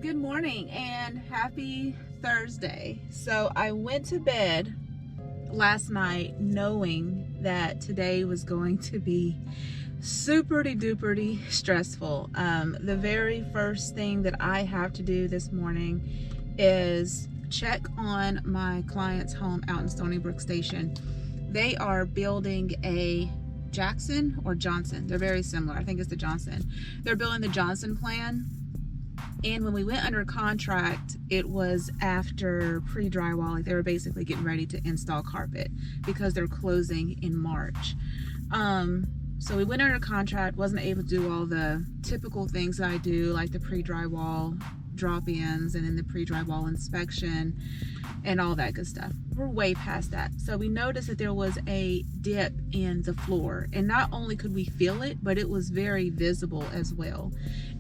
Good morning and happy Thursday. So I went to bed last night knowing that today was going to be superty duperty stressful. The very first thing that I have to do this morning is check on my client's home out in Stoneybrook Station. They are building a Jackson or Johnson. They're very similar. I think it's the Johnson. They're building the Johnson plan. And when we went under contract, it was after pre-drywall. Like they were basically getting ready to install carpet because they're closing in March. So we went under contract, wasn't able to do all the typical things that I do, like the pre-drywall drop-ins and then the pre-drywall inspection and all that good stuff. We're way past that. So we noticed that there was a dip in the floor, and not only could we feel it, but it was very visible as well.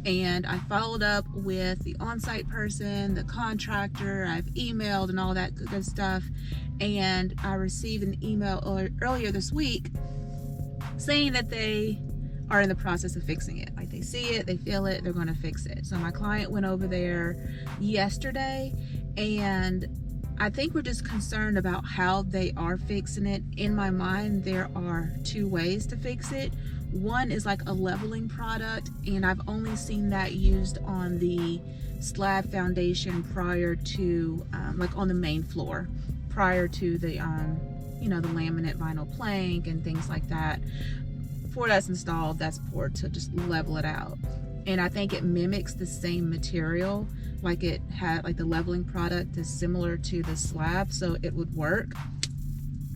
And I followed up with the on-site person, the contractor, I've emailed and all that good stuff. And I received an email earlier this week saying that they are in the process of fixing it. Like they see it, they feel it, they're gonna fix it. So my client went over there yesterday, and I think we're just concerned about how they are fixing it. In my mind, there are two ways to fix it. One is like a leveling product, and I've only seen that used on the slab foundation prior to, like on the main floor, prior to the, you know, the laminate vinyl plank and things like that. Before that's installed, that's poured to just level it out. And I think it mimics the same material, like it had, like the leveling product is similar to the slab, so it would work.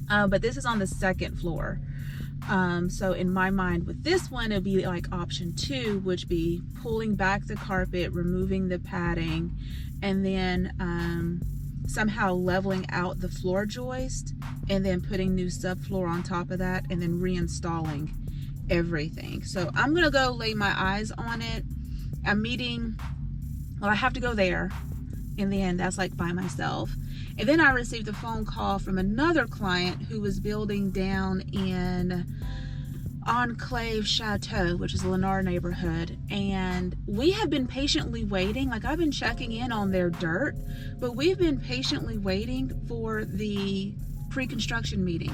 But this is on the second floor. So in my mind with this one, it'd be like option 2, which be pulling back the carpet, removing the padding, and then somehow leveling out the floor joist, and then putting new subfloor on top of that, and then reinstalling everything. So I'm gonna go lay my eyes on it. I'm meeting, well, I have to go there, and then that's like by myself. And then I received a phone call from another client who was building down in Enclave, Chateau, which is a Lennar neighborhood. And we have been patiently waiting. Like I've been checking in on their dirt, but we've been patiently waiting for the pre-construction meeting.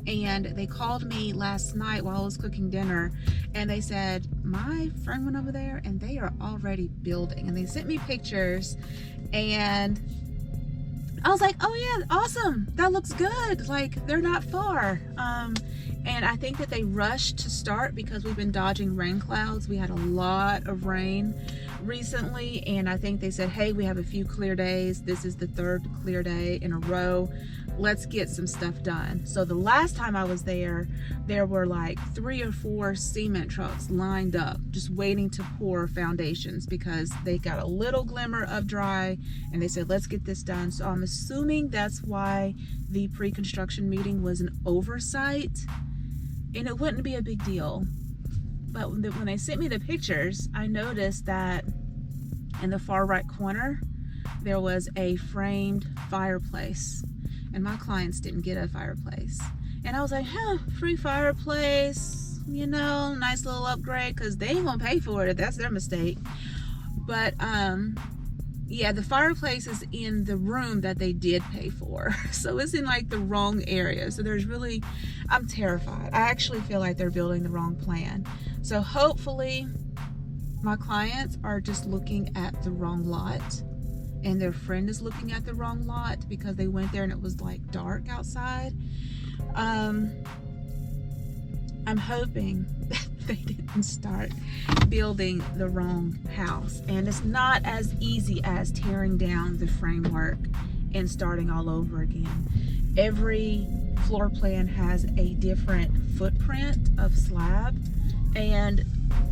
And they called me last night while I was cooking dinner, and they said, my friend went over there and they are already building. And they sent me pictures, and I was like, oh yeah, awesome, that looks good, like they're not far. And I think that they rushed to start because we've been dodging rain clouds. We had a lot of rain recently, and I think they said, hey, we have a few clear days. This is the 3rd clear day in a row. Let's get some stuff done. So the last time I was there, there were like 3 or 4 cement trucks lined up, just waiting to pour foundations because they got a little glimmer of dry, and they said, let's get this done. So I'm assuming that's why the pre-construction meeting was an oversight, and it wouldn't be a big deal. But when they sent me the pictures, I noticed that in the far right corner, there was a framed fireplace, and my clients didn't get a fireplace. And I was like, free fireplace, you know, nice little upgrade, because they ain't gonna pay for it. That's their mistake. But yeah, the fireplace is in the room that they did pay for. So it's in like the wrong area. So there's really, I'm terrified. I actually feel like they're building the wrong plan. So hopefully my clients are just looking at the wrong lot, and their friend is looking at the wrong lot because they went there and it was like dark outside. I'm hoping that they didn't start building the wrong house. And it's not as easy as tearing down the framework and starting all over again. Every floor plan has a different footprint of slab, and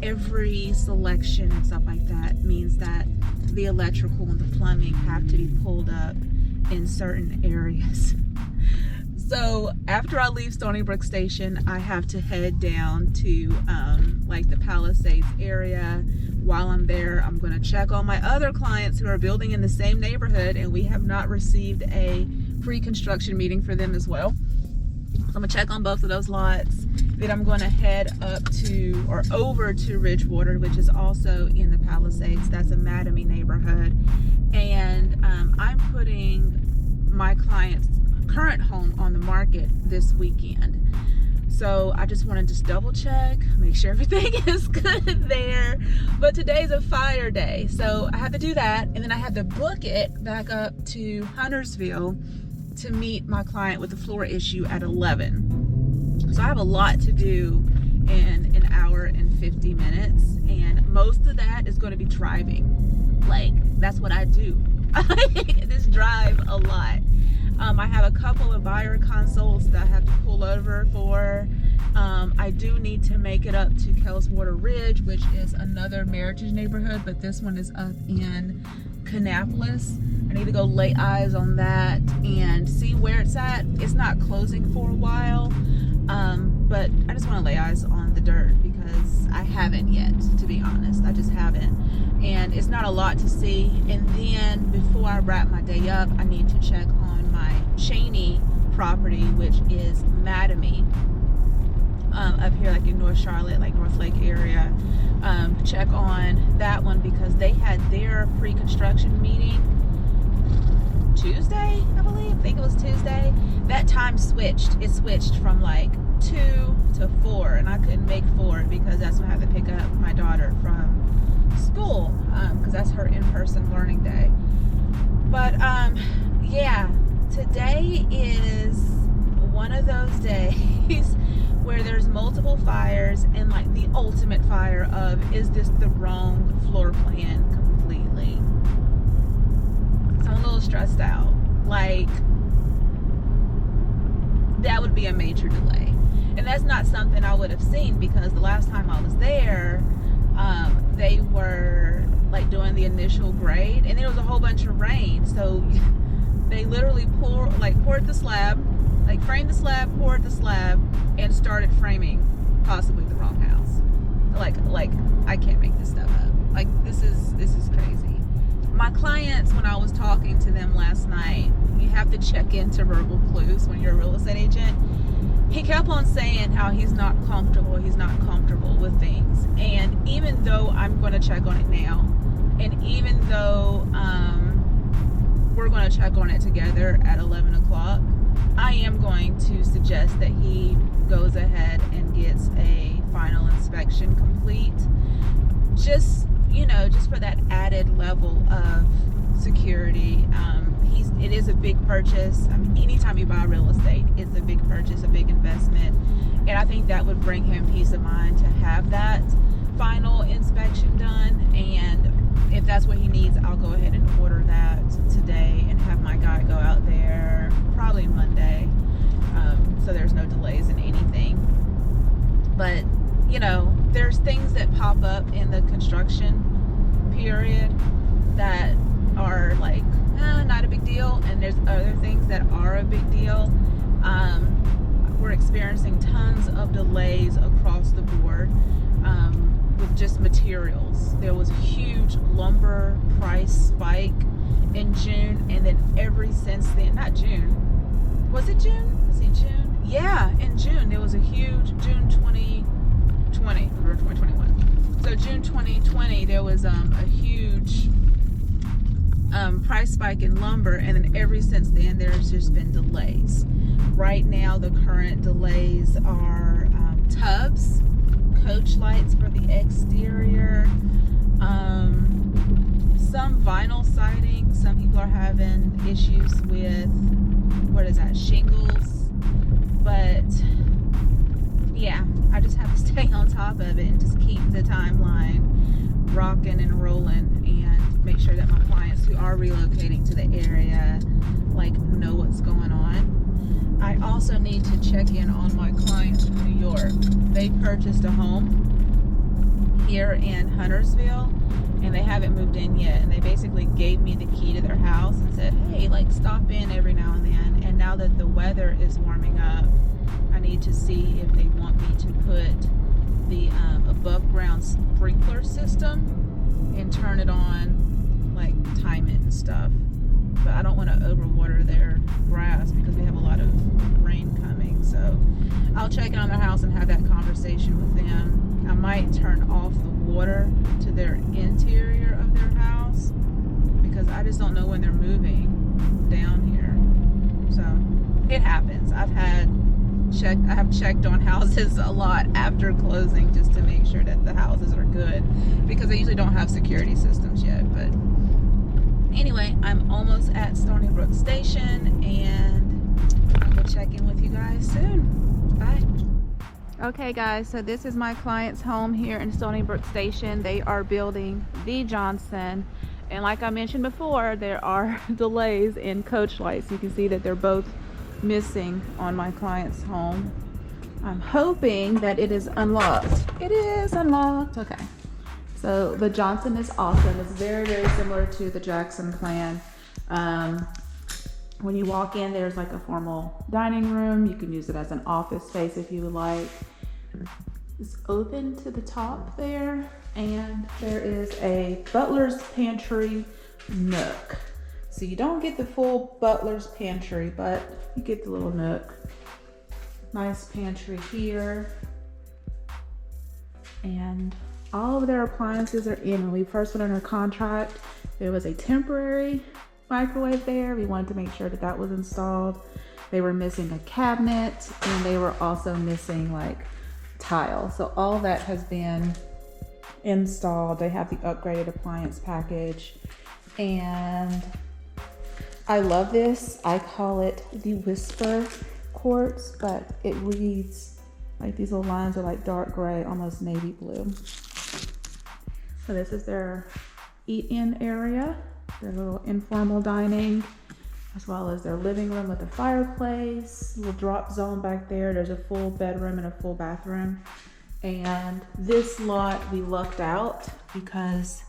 every selection and stuff like that means that the electrical and the plumbing have to be pulled up in certain areas. So after I leave Stoneybrook Station, I have to head down to like the Palisades area. While I'm there, I'm going to check on my other clients who are building in the same neighborhood, and we have not received a pre-construction meeting for them as well. So I'm going to check on both of those lots, Then I'm going to head up to, or over to Ridgewater, which is also in the Palisades. That's a Mattamy neighborhood. And I'm putting my client's current home on the market this weekend. So I just want to just double check, make sure everything is good there. But today's a fire day, so I have to do that. And then I have to book it back up to Huntersville to meet my client with the floor issue at 11. So I have a lot to do in an hour and 50 minutes. And most of that is going to be driving. Like, that's what I do. I just drive a lot. I have a couple of buyer consults that I have to pull over for. I do need to make it up to Kellswater Ridge, which is another Meritage neighborhood, but this one is up in Kannapolis. I need to go lay eyes on that and see where it's at. It's not closing for a while, but I just want to lay eyes on the dirt because I haven't yet, to be honest. I just haven't. And it's not a lot to see. And then before I wrap my day up, I need to check on my Cheyney property, which is Mattamy, up here like in North Charlotte, like North Lake area. Check on that one because they had their pre-construction meeting Tuesday, I believe. I think it was Tuesday. That time switched. It switched from like 2 to 4, and I couldn't make 4 because that's when I have to pick up my daughter from school, because that's her in-person learning day. But yeah, today is one of those days where there's multiple fires, and like the ultimate fire of, is this the wrong floor plan completely? So I'm a little stressed out. Like, that would be a major delay. And that's not something I would have seen because the last time I was there, they were like doing the initial grade, and there was a whole bunch of rain. So they literally poured the slab, like framed the slab, poured the slab, and started framing possibly the wrong house. Like I can't make this stuff up. Like this is crazy. My clients, when I was talking to them last night, you have to check into verbal clues when you're a real estate agent. He kept on saying how he's not comfortable with things. And even though I'm going to check on it now, and even though we're going to check on it together at 11 o'clock, I am going to suggest that he goes ahead and gets a final inspection complete. Just for that added level of security. It is a big purchase. I mean, anytime you buy real estate, it's a big purchase, a big investment. And I think that would bring him peace of mind to have that final inspection done. And if that's what he needs, I'll go ahead and order that today and have my guy go out there probably Monday. So there's no delays in anything. But, there's things that pop up in the construction period that are like, not a big deal, and there's other things that are a big deal. We're experiencing tons of delays across the board with just materials. There was a huge lumber price spike in June, and then since then, not June, was it June? Was it June? Yeah, in June there was a huge, June 2020 or 2021. So June 2020 there was a huge price spike in lumber, and then ever since then there's just been delays. Right now the current delays are tubs, coach lights for the exterior, some vinyl siding. Some people are having issues with shingles. But yeah, I just have to stay on top of it and just keep the timeline rocking and rolling, and make sure that my clients who are relocating to the area know what's going on. I also need to check in on my clients from New York. They purchased a home here in Huntersville, and they haven't moved in yet, and they basically gave me the key to their house and said, hey, stop in every now and then. And now that the weather is warming up, I need to see if they want me to put the above ground sprinkler system and turn it on, time it and stuff. but I don't want to overwater their grass because we have a lot of rain coming. So I'll check in on their house and have that conversation with them. I might turn off the water to their interior of their house because I just don't know when they're moving down here. So it happens. I have checked on houses a lot after closing just to make sure that the houses are good because they usually don't have security systems yet. But anyway, I'm almost at Stoneybrook Station and I will check in with you guys soon. Bye. Okay guys, so this is my client's home here in Stoneybrook Station. They are building the Johnson, and like I mentioned before, there are delays in coach lights. You can see that they're both missing on my client's home. I'm hoping that it is unlocked. It is unlocked. Okay, so the Johnson is awesome. It's very, very similar to the Jackson plan. When you walk in, there's like a formal dining room. You can use it as an office space if you would like. It's open to the top there, and there is a butler's pantry nook. So you don't get the full butler's pantry, but you get the little nook. Nice pantry here. And all of their appliances are in. When we first went under contract, there was a temporary microwave there. We wanted to make sure that that was installed. They were missing a cabinet, and they were also missing like tile. So all that has been installed. They have the upgraded appliance package, and I love this. I call it the Whisper quartz, but it reads like these little lines are like dark gray, almost navy blue. So this is their eat-in area, their little informal dining, as well as their living room with a fireplace, little drop zone back there. There's a full bedroom and a full bathroom. And this lot we lucked out because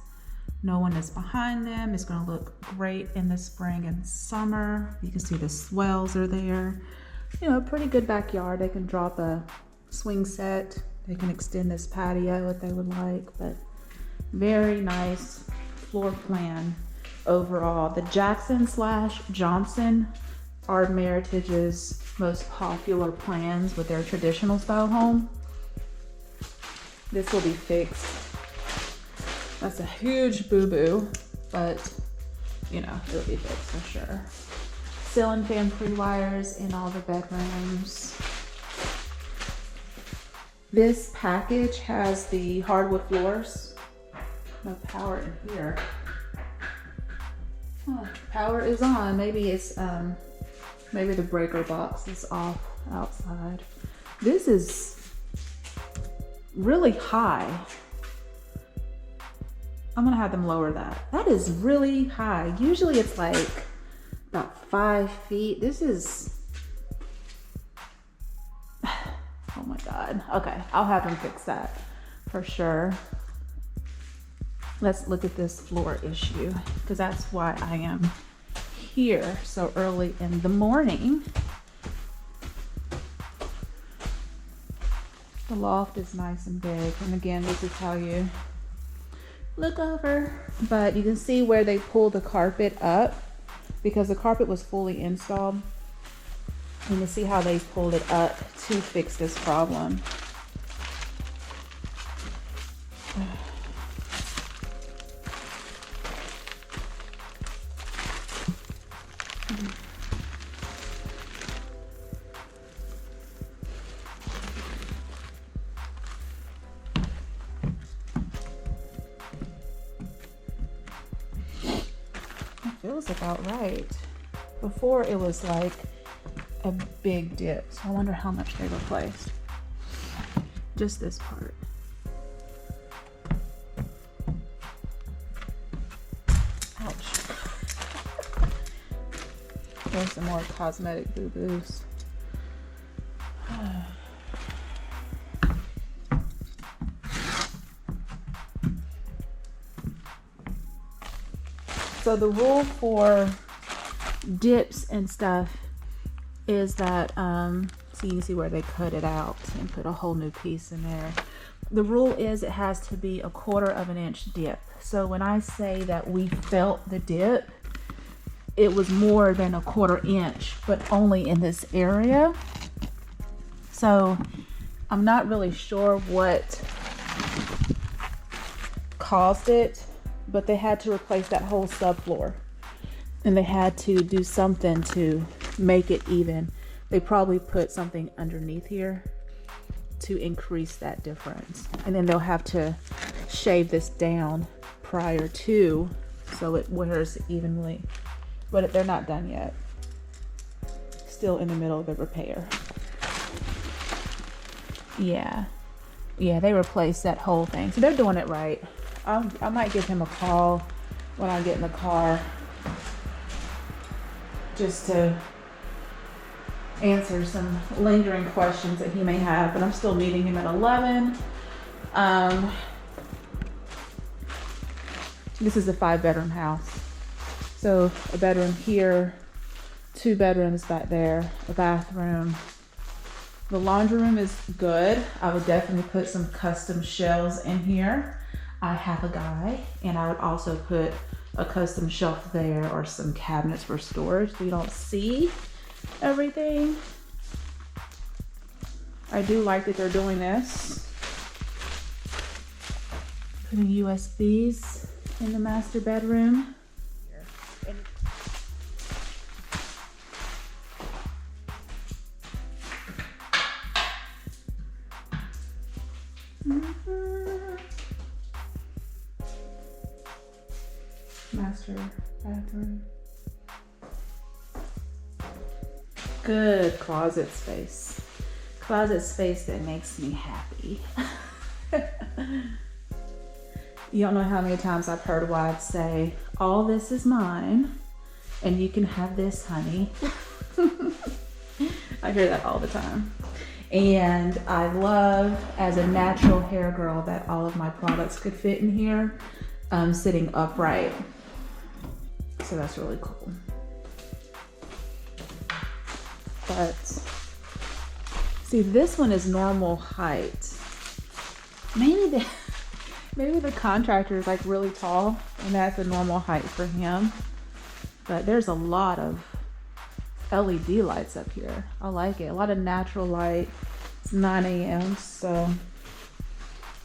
no one is behind them. It's gonna look great in the spring and summer. You can see the swells are there. You know, pretty good backyard. They can drop a swing set. They can extend this patio if they would like, but very nice floor plan overall. The Jackson / Johnson are Meritage's most popular plans with their traditional style home. This will be fixed. That's a huge boo-boo, but you know, it'll be fixed for sure. Ceiling fan pre-wires in all the bedrooms. This package has the hardwood floors. No power in here. Huh, power is on. Maybe it's maybe the breaker box is off outside. This is really high. I'm gonna have them lower that. That is really high. Usually it's like about 5 feet. This is, oh my God. Okay, I'll have them fix that for sure. Let's look at this floor issue because that's why I am here so early in the morning. The loft is nice and big, and again, this is how you look over, but you can see where they pulled the carpet up because the carpet was fully installed. You can see how they pulled it up to fix this problem. Feels about right. Before it was like a big dip, so I wonder how much they replaced. Just this part. Ouch. There's some more cosmetic boo-boos. So the rule for dips and stuff is that, so you can see where they cut it out and put a whole new piece in there. The rule is it has to be 1/4 of an inch dip. So when I say that we felt the dip, it was more than a 1/4 inch, but only in this area. So I'm not really sure what caused it, but they had to replace that whole subfloor, and they had to do something to make it even. They probably put something underneath here to increase that difference, and then they'll have to shave this down prior to, so it wears evenly. But they're not done yet. Still in the middle of the repair. Yeah, they replaced that whole thing, so they're doing it right. I might give him a call when I get in the car, just to answer some lingering questions that he may have. But I'm still meeting him at 11. This is a 5-bedroom house, so a bedroom here, 2 bedrooms back there, a bathroom. The laundry room is good. I would definitely put some custom shelves in here. I have a guy, and I would also put a custom shelf there or some cabinets for storage so you don't see everything. I do like that they're doing this. Putting USBs in the master bedroom. Master bathroom. Good closet space. Closet space that makes me happy. You don't know how many times I've heard wives say, "All this is mine, and you can have this, honey." I hear that all the time. And I love, as a natural hair girl, that all of my products could fit in here, sitting upright. So that's really cool. But see, this one is normal height. Maybe the contractor is like really tall, and that's a normal height for him. But there's a lot of LED lights up here. I like it. A lot of natural light. It's 9 a.m. so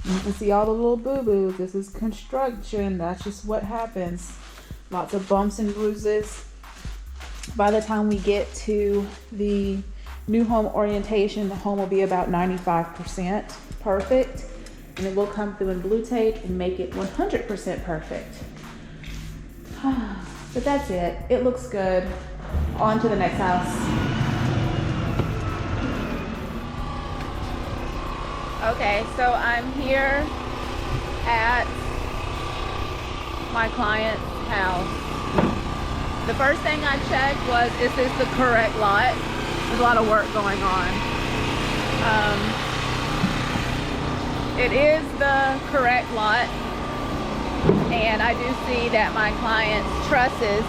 you can see all the little boo-boos. This is construction. That's just what happens. Lots of bumps and bruises. By the time we get to the new home orientation, the home will be about 95% perfect, and it will come through in blue tape and make it 100% perfect. But that's it. It looks good. On to the next house. Okay, so I'm here at my client's house. The first thing I checked was, is this the correct lot? There's a lot of work going on. It is the correct lot, and I do see that my client's trusses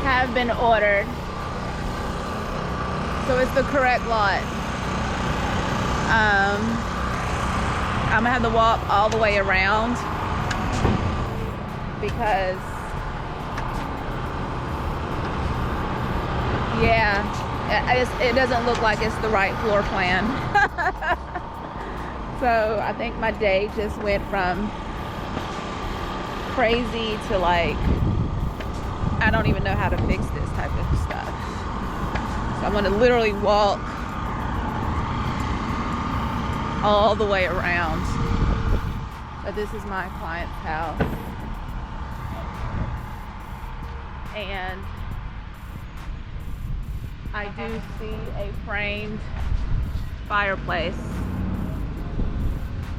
have been ordered, so it's the correct lot. I'm gonna have to walk all the way around because, yeah, it doesn't look like it's the right floor plan. So I think my day just went from crazy to like, I don't even know how to fix this type of stuff. So I'm gonna literally walk all the way around. So this is my client's house. And I do see a framed fireplace,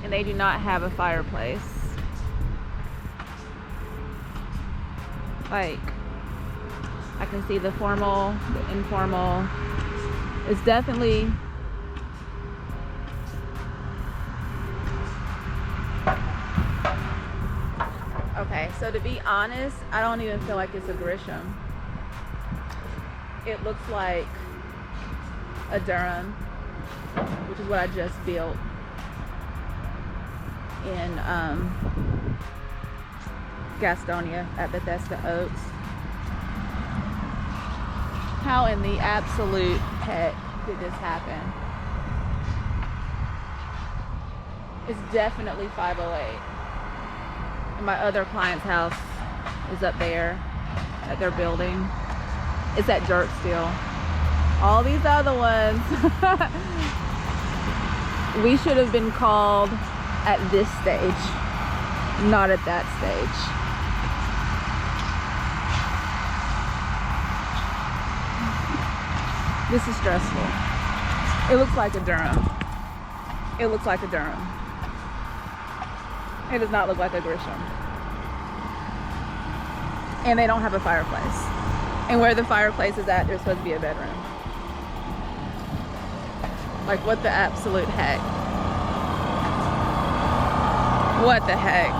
and they do not have a fireplace. Like, I can see the formal, the informal. It's definitely okay. So to be honest, I don't even feel like it's a Grisham. It looks like a Durham, which is what I just built in Gastonia at Bethesda Oaks. How in the absolute heck did this happen? It's definitely 508. And my other client's house is up there at their building. It's that dirt still. All these other ones, we should have been called at this stage, not at that stage. This is stressful. It looks like a Durham. It looks like a Durham. It does not look like a Grisham. And they don't have a fireplace. And where the fireplace is at, there's supposed to be a bedroom. Like, what the absolute heck? What the heck?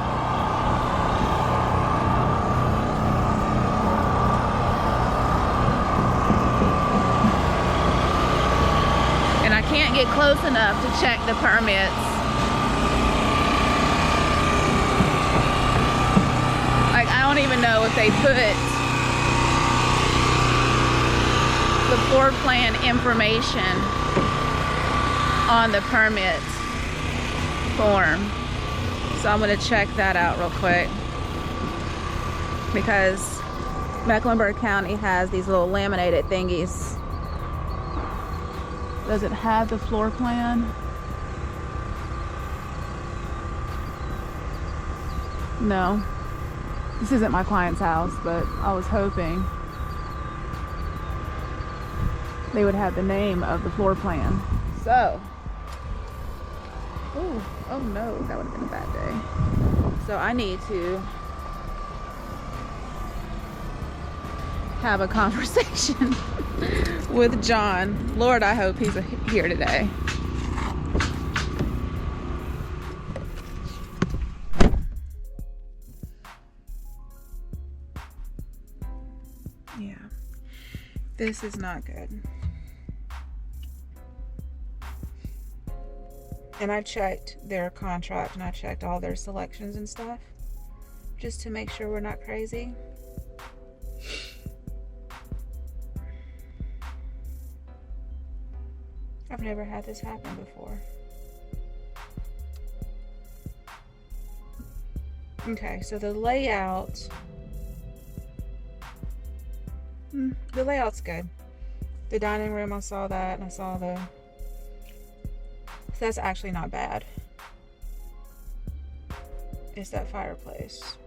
And I can't get close enough to check the permits. Like, I don't even know if they put the floor plan information on the permit form. So I'm going to check that out real quick, because Mecklenburg County has these little laminated thingies. Does it have the floor plan? No. This isn't my client's house, but I was hoping they would have the name of the floor plan. So, oh no, that would have been a bad day. So I need to have a conversation with John. Lord, I hope he's here today. Yeah, this is not good. And I've checked their contract and I checked all their selections and stuff just to make sure we're not crazy. I've never had this happen before. Okay, so the layout, the layout's good. The dining room, I saw that, and I saw the, so that's actually not bad. It's that fireplace.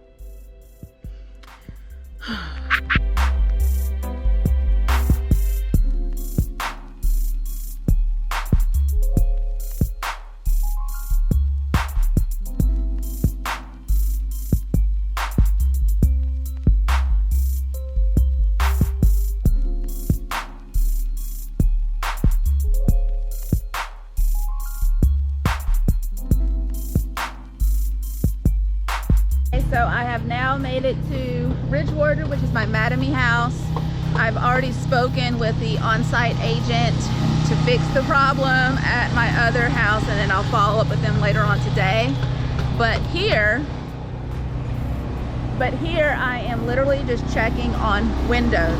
So I have now made it to Ridgewater, which is my Mattamy house. I've already spoken with the on-site agent to fix the problem at my other house, and then I'll follow up with them later on today. But here I am literally just checking on windows.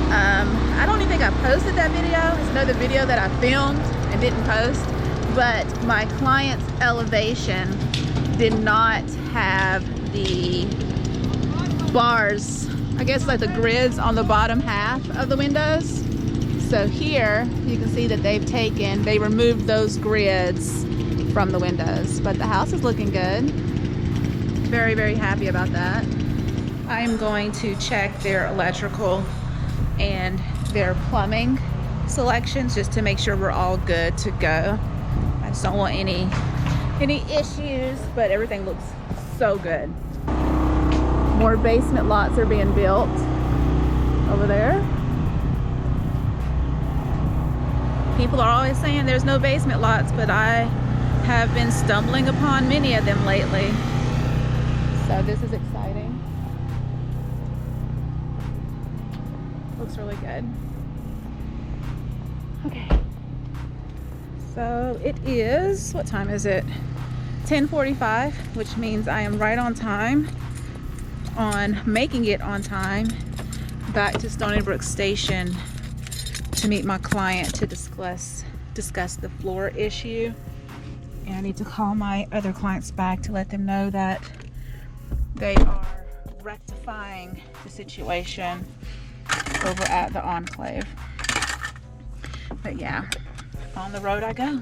I don't even think I posted that video. It's another video that I filmed and didn't post, but my client's elevation did not have the bars, I guess like the grids on the bottom half of the windows. So here you can see that they removed those grids from the windows, but the house is looking good. Very, very happy about that. I'm going to check their electrical and their plumbing selections just to make sure we're all good to go. I just don't want any issues, but everything looks so good. More basement lots are being built over there. People are always saying there's no basement lots, but I have been stumbling upon many of them lately. So this is exciting. Looks really good. Okay. So it is, what time is it? 10:45, which means I am right on time on making it on time back to Stoneybrook Station to meet my client to discuss the floor issue. And I need to call my other clients back to let them know that they are rectifying the situation over at the Enclave. But yeah, on the road I go.